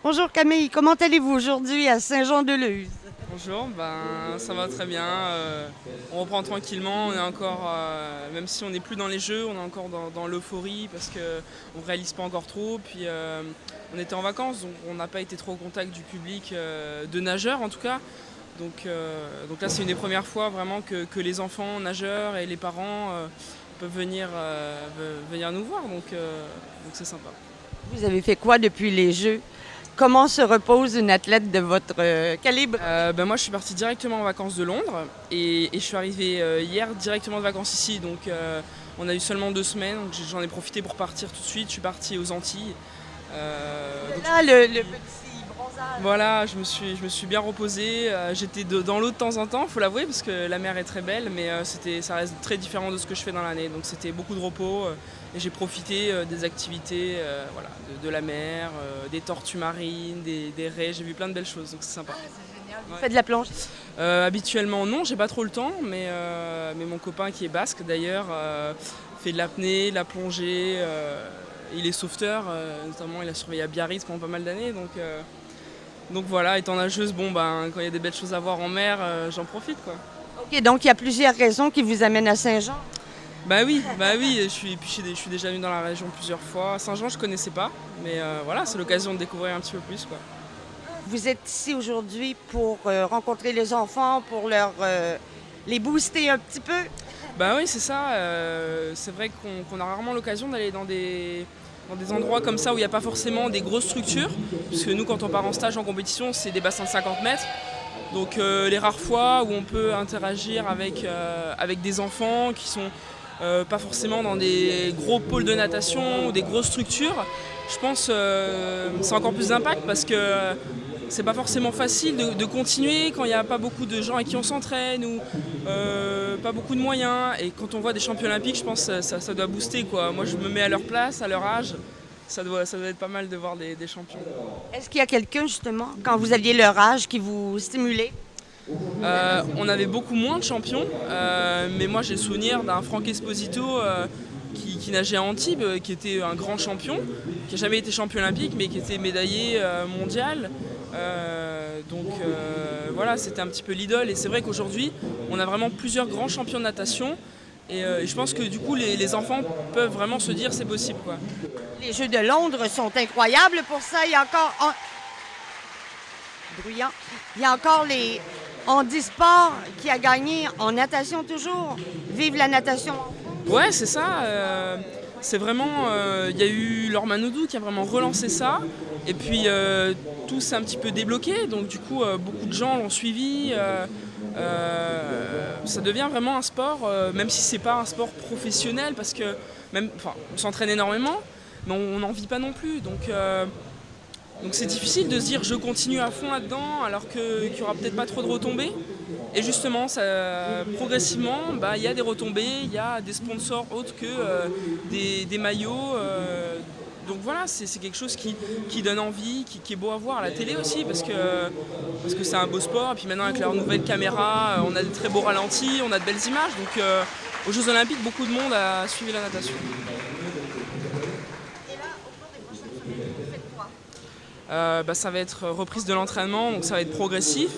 Bonjour Camille, comment allez-vous aujourd'hui à Saint-Jean-de-Luz? Bonjour, ça va très bien. On reprend tranquillement. On est encore, même si on n'est plus dans les jeux, on est encore dans l'euphorie parce qu'on ne réalise pas encore trop. Puis on était en vacances, donc on n'a pas été trop au contact du public, de nageurs en tout cas. Donc là, c'est une des premières fois vraiment que les enfants nageurs et les parents peuvent venir nous voir. Donc c'est sympa. Vous avez fait quoi depuis les Jeux? Comment se repose une athlète de votre calibre? Moi, je suis partie directement en vacances de Londres et je suis arrivée hier directement de vacances ici. Donc, on a eu seulement 2 semaines, donc j'en ai profité pour partir tout de suite. Je suis partie aux Antilles. Là, le petit bronzage. Voilà, je me suis bien reposée. J'étais dans l'eau de temps en temps, faut l'avouer, parce que la mer est très belle, mais ça reste très différent de ce que je fais dans l'année. Donc c'était beaucoup de repos et j'ai profité des activités, voilà, de la mer, des tortues marines, des raies. J'ai vu plein de belles choses, donc c'est sympa. Vous Ouais. faites de la plonge? Habituellement non, j'ai pas trop le temps, mais mon copain qui est basque d'ailleurs fait de l'apnée, de la plongée. Il est sauveteur, notamment il a surveillé à Biarritz pendant pas mal d'années, donc voilà, étant nageuse, quand il y a des belles choses à voir en mer, j'en profite quoi. Ok, donc il y a plusieurs raisons qui vous amènent à Saint-Jean. Bah oui, je suis déjà venue dans la région plusieurs fois. Saint-Jean, je connaissais pas, mais voilà, c'est l'occasion de découvrir un petit peu plus quoi. Vous êtes ici aujourd'hui pour rencontrer les enfants, pour les booster un petit peu. Bah oui, c'est ça. C'est vrai qu'on a rarement l'occasion d'aller dans des endroits comme ça où il n'y a pas forcément des grosses structures. Parce que nous, quand on part en stage en compétition, c'est des bassins de 50 mètres. Donc les rares fois où on peut interagir avec des enfants qui sont pas forcément dans des gros pôles de natation ou des grosses structures, je pense c'est encore plus d'impact parce que c'est pas forcément facile de continuer quand il n'y a pas beaucoup de gens à qui on s'entraîne ou pas beaucoup de moyens. Et quand on voit des champions olympiques, je pense que ça doit booster quoi. Moi je me mets à leur place, à leur âge. Ça doit être pas mal de voir des champions. Est-ce qu'il y a quelqu'un justement, quand vous aviez leur âge, qui vous stimulait? On avait beaucoup moins de champions, mais moi j'ai le souvenir d'un Franck Esposito qui nageait à Antibes, qui était un grand champion, qui n'a jamais été champion olympique, mais qui était médaillé mondial. Voilà, c'était un petit peu l'idole. Et c'est vrai qu'aujourd'hui, on a vraiment plusieurs grands champions de natation. Et je pense que du coup, les enfants peuvent vraiment se dire c'est possible, quoi. Les Jeux de Londres sont incroyables pour ça. Il y a encore bruyant. Il y a encore les handisport qui a gagné en natation toujours. Vive la natation. Ouais, c'est ça. C'est vraiment. Il y a eu Laure Manodou qui a vraiment relancé ça. Et puis tout s'est un petit peu débloqué. Donc du coup, beaucoup de gens l'ont suivi. Ça devient vraiment un sport, même si c'est pas un sport professionnel, parce que on s'entraîne énormément, mais on n'en vit pas non plus. Donc c'est difficile de se dire je continue à fond là-dedans alors qu'il n'y aura peut-être pas trop de retombées. Et justement, progressivement, il y a des retombées, il y a des sponsors autres que des maillots. Donc voilà, c'est quelque chose qui donne envie, qui est beau à voir à la télé aussi, parce que c'est un beau sport. Et puis maintenant, avec leurs nouvelles caméras, on a des très beaux ralentis, on a de belles images. Donc aux Jeux Olympiques, beaucoup de monde a suivi la natation. Ça va être reprise de l'entraînement, donc ça va être progressif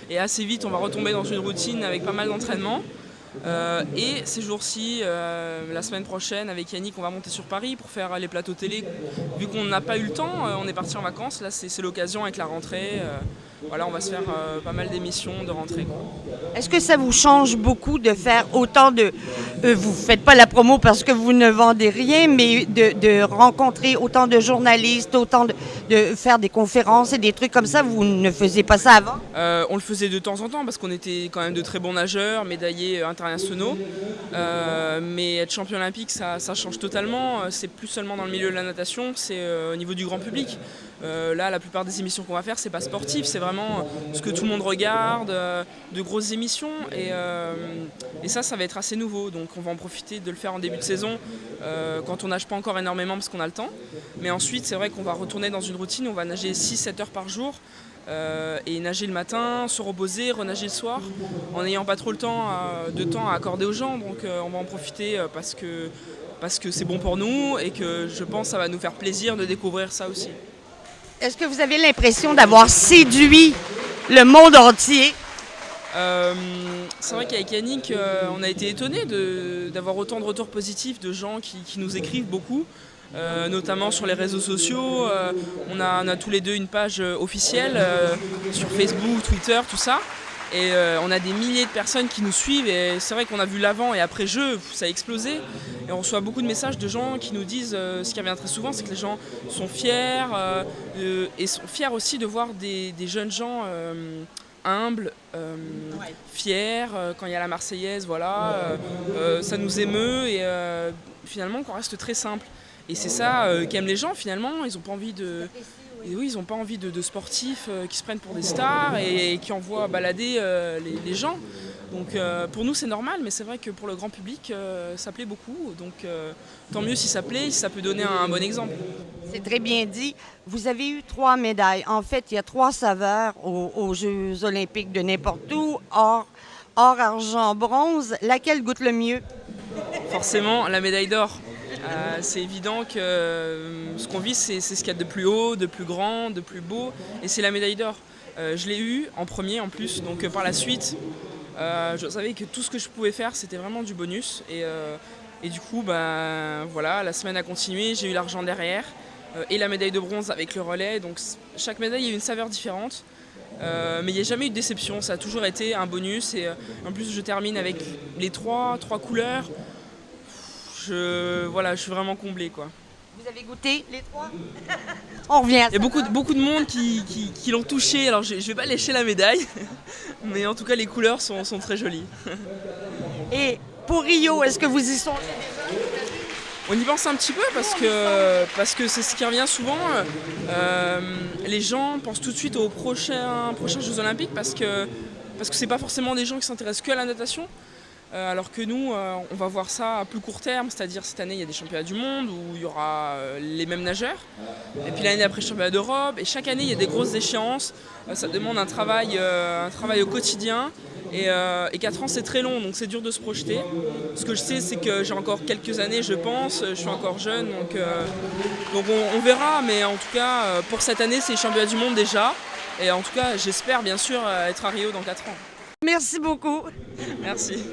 et assez vite on va retomber dans une routine avec pas mal d'entraînement. Et ces jours-ci, la semaine prochaine avec Yannick, on va monter sur Paris pour faire les plateaux télé. Vu qu'on n'a pas eu le temps, on est parti en vacances, là c'est l'occasion avec la rentrée. Voilà, on va se faire pas mal d'émissions de rentrée, quoi. Est-ce que ça vous change beaucoup de faire autant de... vous ne faites pas la promo parce que vous ne vendez rien, mais de rencontrer autant de journalistes, de faire des conférences et des trucs comme ça, vous ne faisiez pas ça avant? On le faisait de temps en temps parce qu'on était quand même de très bons nageurs, médaillés internationaux. Mais être champion olympique, ça change totalement. C'est plus seulement dans le milieu de la natation, c'est au niveau du grand public. Là, la plupart des émissions qu'on va faire, c'est pas sportif, c'est vraiment ce que tout le monde regarde, de grosses émissions. Et ça va être assez nouveau. Donc on va en profiter de le faire en début de saison, quand on nage pas encore énormément parce qu'on a le temps. Mais ensuite, c'est vrai qu'on va retourner dans une routine, on va nager 6-7 heures par jour. Et nager le matin, se reposer, renager le soir, en n'ayant pas trop de temps à accorder aux gens. Donc on va en profiter parce que c'est bon pour nous et que je pense que ça va nous faire plaisir de découvrir ça aussi. Est-ce que vous avez l'impression d'avoir séduit le monde entier? C'est vrai qu'avec Yannick, on a été étonnés d'avoir autant de retours positifs de gens qui nous écrivent beaucoup, notamment sur les réseaux sociaux. On a tous les deux une page officielle sur Facebook, Twitter, tout ça. Et on a des milliers de personnes qui nous suivent et c'est vrai qu'on a vu l'avant et après jeu, ça a explosé. Et on reçoit beaucoup de messages de gens qui nous disent, ce qui revient très souvent, c'est que les gens sont fiers et sont fiers aussi de voir des jeunes gens humbles, fiers, quand il y a la Marseillaise, voilà, ça nous émeut et finalement qu'on reste très simple. Et c'est ça qu'aiment les gens finalement, ils n'ont pas envie de... Et oui, ils n'ont pas envie de sportifs qui se prennent pour des stars et qui envoient balader les gens. Donc pour nous c'est normal, mais c'est vrai que pour le grand public ça plaît beaucoup. Donc tant mieux si ça plaît, si ça peut donner un bon exemple. C'est très bien dit. Vous avez eu 3 médailles. En fait, il y a 3 saveurs aux Jeux olympiques de n'importe où. Or, argent, bronze. Laquelle goûte le mieux? Forcément, la médaille d'or. C'est évident que ce qu'on vit, c'est ce qu'il y a de plus haut, de plus grand, de plus beau, et c'est la médaille d'or. Je l'ai eue en premier en plus, donc par la suite, je savais que tout ce que je pouvais faire, c'était vraiment du bonus. Et du coup, voilà, la semaine a continué, j'ai eu l'argent derrière, et la médaille de bronze avec le relais. Donc chaque médaille a eu une saveur différente, mais il n'y a jamais eu de déception, ça a toujours été un bonus. Et en plus, je termine avec les trois couleurs. Voilà, je suis vraiment comblé, quoi. Vous avez goûté les 3? On revient à ça. Il y a beaucoup de monde qui l'ont touché, alors je vais pas lécher la médaille, mais en tout cas les couleurs sont très jolies. Et pour Rio, est-ce que vous y songez? On y pense un petit peu parce que c'est ce qui revient souvent. Les gens pensent tout de suite aux prochains Jeux Olympiques parce que c'est pas forcément des gens qui s'intéressent que à la natation. Alors que nous, on va voir ça à plus court terme, c'est-à-dire cette année il y a des championnats du monde où il y aura les mêmes nageurs, et puis l'année d'après championnat d'Europe, et chaque année il y a des grosses échéances, ça demande un travail au quotidien, et 4 ans c'est très long, donc c'est dur de se projeter. Ce que je sais c'est que j'ai encore quelques années je pense, je suis encore jeune, donc on verra, mais en tout cas pour cette année c'est les championnats du monde déjà, et en tout cas j'espère bien sûr être à Rio dans 4 ans. Merci beaucoup. Merci.